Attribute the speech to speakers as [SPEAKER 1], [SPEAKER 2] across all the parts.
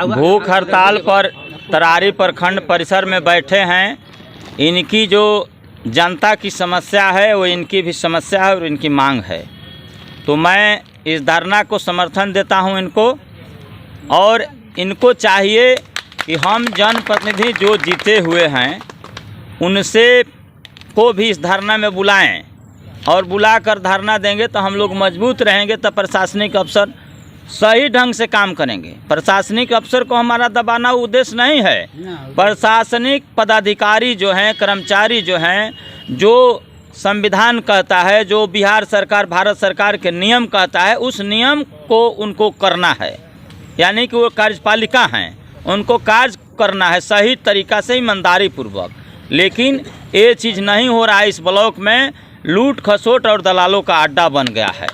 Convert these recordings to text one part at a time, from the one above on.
[SPEAKER 1] भूख हड़ताल पर तरारी प्रखंड परिसर में बैठे हैं। इनकी जो जनता की समस्या है वो इनकी भी समस्या है और इनकी मांग है। तो मैं इस धरना को समर्थन देता हूं इनको, और इनको चाहिए कि हम जनप्रतिनिधि जो जीते हुए हैं उनसे को भी इस धरना में बुलाएं, और बुलाकर धरना देंगे तो हम लोग मजबूत रहेंगे, तो प्रशासनिक अफसर सही ढंग से काम करेंगे। प्रशासनिक अफसर को हमारा दबाना उद्देश्य नहीं है। प्रशासनिक पदाधिकारी जो हैं, कर्मचारी जो हैं, जो संविधान कहता है, जो बिहार सरकार भारत सरकार के नियम कहता है, उस नियम को उनको करना है। यानी कि वो कार्यपालिका हैं, उनको कार्य करना है सही तरीक़ा से, ईमानदारी पूर्वक। लेकिन ये चीज़ नहीं हो रहा है। इस ब्लॉक में लूट खसोट और दलालों का अड्डा बन गया है।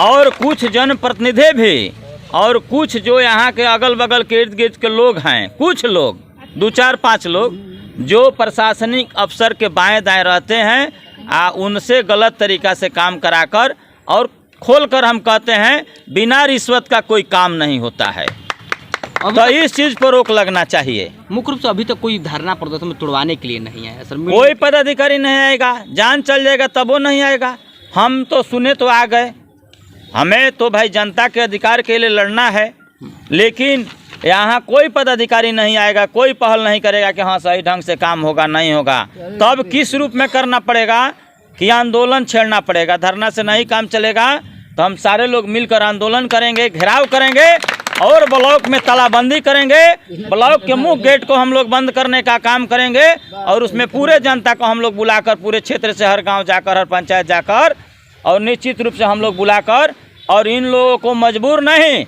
[SPEAKER 1] और कुछ जनप्रतिनिधि भी और कुछ जो यहाँ के अगल बगल के इर्द गिर्द के लोग हैं, कुछ लोग 2-4-5 लोग जो प्रशासनिक अफसर के बाएं दाएं रहते हैं, उनसे गलत तरीक़ा से काम कराकर और खोलकर हम कहते हैं बिना रिश्वत का कोई काम नहीं होता है। तो इस चीज़ पर रोक लगना चाहिए।
[SPEAKER 2] मुख्य रूप से अभी तक कोई धरना प्रदर्शन में तुड़वाने के लिए नहीं है सर।
[SPEAKER 1] कोई पदाधिकारी नहीं आएगा, जान चल जाएगा तब वो नहीं आएगा। हम तो सुने तो आ गए, हमें तो भाई जनता के अधिकार के लिए लड़ना है, लेकिन यहाँ कोई पदाधिकारी नहीं आएगा, कोई पहल नहीं करेगा कि हाँ सही ढंग से काम होगा नहीं होगा। तब किस रूप में करना पड़ेगा कि आंदोलन छेड़ना पड़ेगा। धरना से नहीं काम चलेगा तो हम सारे लोग मिलकर आंदोलन करेंगे, घेराव करेंगे और ब्लॉक में तालाबंदी करेंगे। ब्लॉक के मुख्य गेट को हम लोग बंद करने का काम करेंगे, और उसमें पूरे जनता को हम लोग बुलाकर पूरे क्षेत्र से हर गांव जाकर, हर पंचायत जाकर, और निश्चित रूप से हम लोग बुलाकर, और इन लोगों को मजबूर नहीं,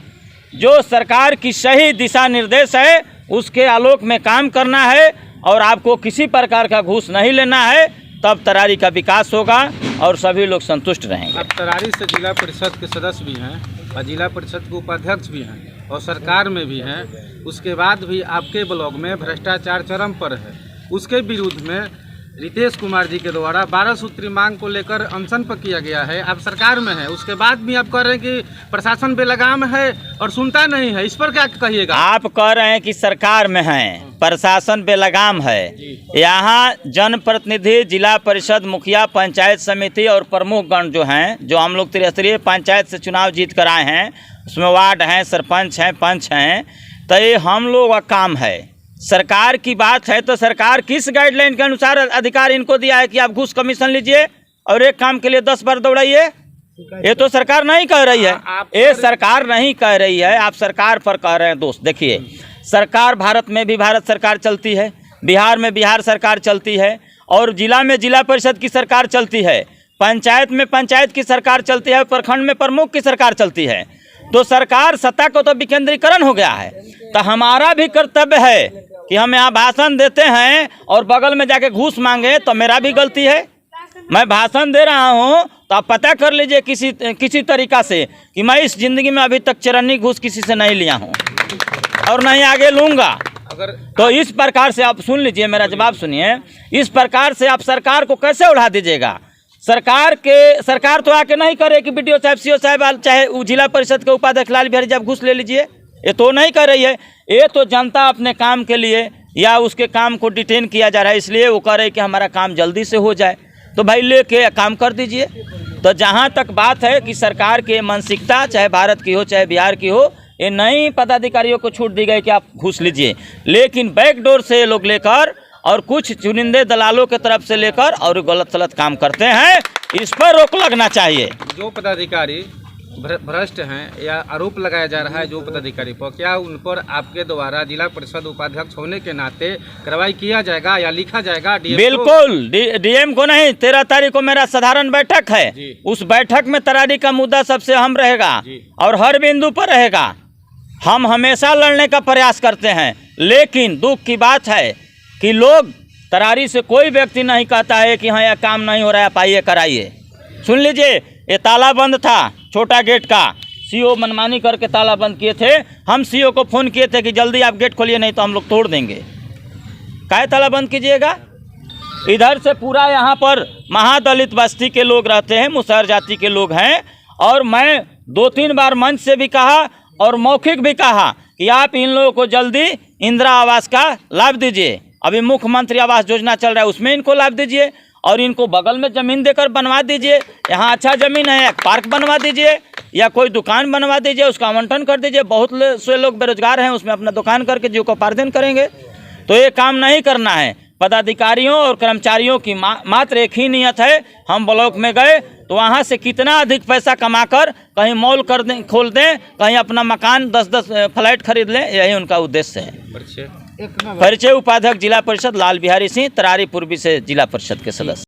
[SPEAKER 1] जो सरकार की सही दिशा निर्देश है उसके आलोक में काम करना है, और आपको किसी प्रकार का घूस नहीं लेना है। तब तरारी का विकास होगा और सभी लोग संतुष्ट रहेंगे।
[SPEAKER 3] अब तरारी से जिला परिषद के सदस्य भी हैं और जिला परिषद के उपाध्यक्ष भी हैं और सरकार में भी हैं। उसके बाद भी आपके ब्लॉक में भ्रष्टाचार चरम पर है। उसके विरुद्ध में रितेश कुमार जी के द्वारा 12 सूत्री मांग को लेकर अनशन पर किया गया है। आप सरकार में हैं, उसके बाद भी आप कह रहे हैं कि प्रशासन बेलगाम है और सुनता नहीं है। इस पर क्या कहिएगा?
[SPEAKER 1] आप कह रहे हैं कि सरकार में हैं, प्रशासन बेलगाम है। यहाँ जनप्रतिनिधि, जिला परिषद, मुखिया, पंचायत समिति और प्रमुख गण जो हैं, जो हम लोग त्रिस्तरीय पंचायत से चुनाव जीत कर आए हैं, उसमें वार्ड हैं, सरपंच हैं, पंच हैं, तो ये हम लोग का काम है। सरकार की बात है तो सरकार किस गाइडलाइन के अनुसार अधिकार इनको दिया है कि आप घूस कमीशन लीजिए और एक काम के लिए 10 बार दौड़ाइए? ये तो सरकार नहीं कह रही है, ये सरकार नहीं कह रही है, आप सरकार पर कह रहे हैं दोस्त। देखिए, सरकार भारत में भी भारत सरकार चलती है, बिहार में बिहार सरकार चलती है, और जिला में जिला परिषद की सरकार चलती है, पंचायत में पंचायत की सरकार चलती है, प्रखंड में प्रमुख की सरकार चलती है। तो सरकार सत्ता को तो विकेंद्रीकरण हो गया है। तो हमारा भी कर्तव्य है कि हम यहाँ भाषण देते हैं और बगल में जाके घूस मांगे तो मेरा भी गलती है। मैं भाषण दे रहा हूँ तो आप पता कर लीजिए किसी तरीक़ा से कि मैं इस ज़िंदगी में अभी तक चरनी घूस किसी से नहीं लिया हूँ और नहीं आगे लूँगा। तो इस प्रकार से आप सुन लीजिए, मेरा जवाब सुनिए। इस प्रकार से आप सरकार को कैसे उड़ा दीजिएगा? सरकार तो आके नहीं करे कि BDO साहब, CO साहब, चाहे जिला परिषद के उपाध्यक्ष लाल बिहारी जब घूस ले लीजिए, ये तो नहीं कर रही है। ये तो जनता अपने काम के लिए या उसके काम को डिटेन किया जा रहा है, इसलिए वो कह रहे कि हमारा काम जल्दी से हो जाए। तो भाई लेके काम कर दीजिए। तो जहाँ तक बात है कि सरकार की मानसिकता, चाहे भारत की हो चाहे बिहार की हो, ये नई पदाधिकारियों को छूट दी गई कि आप घूस लीजिए, लेकिन बैकडोर से लोग लेकर और कुछ चुनिंदे दलालों के तरफ से लेकर और गलत सलत काम करते हैं। इस पर रोक लगना चाहिए।
[SPEAKER 3] जो पदाधिकारी भ्रष्ट हैं या आरोप लगाया जा रहा है जो पदाधिकारी पर, क्या उन पर आपके द्वारा जिला परिषद उपाध्यक्ष होने के नाते कार्रवाई किया जाएगा या लिखा जाएगा?
[SPEAKER 1] बिल्कुल, DM को नहीं। 13 तारीख को मेरा साधारण बैठक है, उस बैठक में तरारी का मुद्दा सबसे अहम रहेगा और हर बिंदु पर रहेगा। हम हमेशा लड़ने का प्रयास करते हैं, लेकिन दुख की बात है कि लोग, तरारी से कोई व्यक्ति नहीं कहता है कि हाँ यह काम नहीं हो रहा है, आप आइए कराइए। सुन लीजिए, ये ताला बंद था छोटा गेट का, CO मनमानी करके ताला बंद किए थे। हम CO को फ़ोन किए थे कि जल्दी आप गेट खोलिए नहीं तो हम लोग तोड़ देंगे। काहे ताला बंद कीजिएगा? इधर से पूरा यहाँ पर महादलित बस्ती के लोग रहते हैं, मुसहर जाति के लोग हैं, और मैं 2-3 बार मंच से भी कहा और मौखिक भी कहा कि आप इन लोगों को जल्दी इंदिरा आवास का लाभ दीजिए। अभी मुख्यमंत्री आवास योजना चल रहा है, उसमें इनको लाभ दीजिए और इनको बगल में ज़मीन देकर बनवा दीजिए। यहाँ अच्छा ज़मीन है, एक पार्क बनवा दीजिए या कोई दुकान बनवा दीजिए, उसका आवंटन कर दीजिए। बहुत से लोग बेरोजगार हैं, उसमें अपना दुकान करके जीविकोपार्जन करेंगे। तो ये काम नहीं करना है। पदाधिकारियों और कर्मचारियों की मात्र एक ही नियत है, हम ब्लॉक में गए तो वहाँ से कितना अधिक पैसा कमाकर कहीं मॉल कर दें, खोल दें, कहीं अपना मकान 10-10 फ्लैट खरीद लें, यही उनका उद्देश्य है। परिचय उपाध्यक्ष जिला परिषद लाल बिहारी सिंह, तरारी पूर्वी से जिला परिषद के सदस्य।